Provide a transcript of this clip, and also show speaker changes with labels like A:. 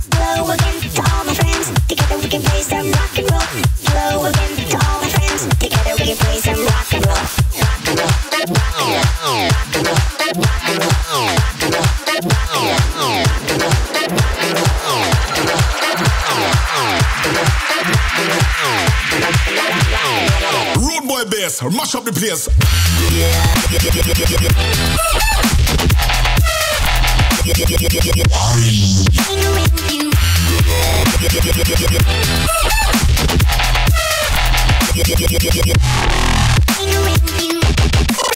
A: Hello again to all my friends. Together we can play some rock and roll. Hello again to all my friends. Together we can play some rock and roll. Rock and roll. Rock and roll. Rock and roll. Rock and roll. Rock and roll. Rock and roll.
B: Road boy bass, mash up the place.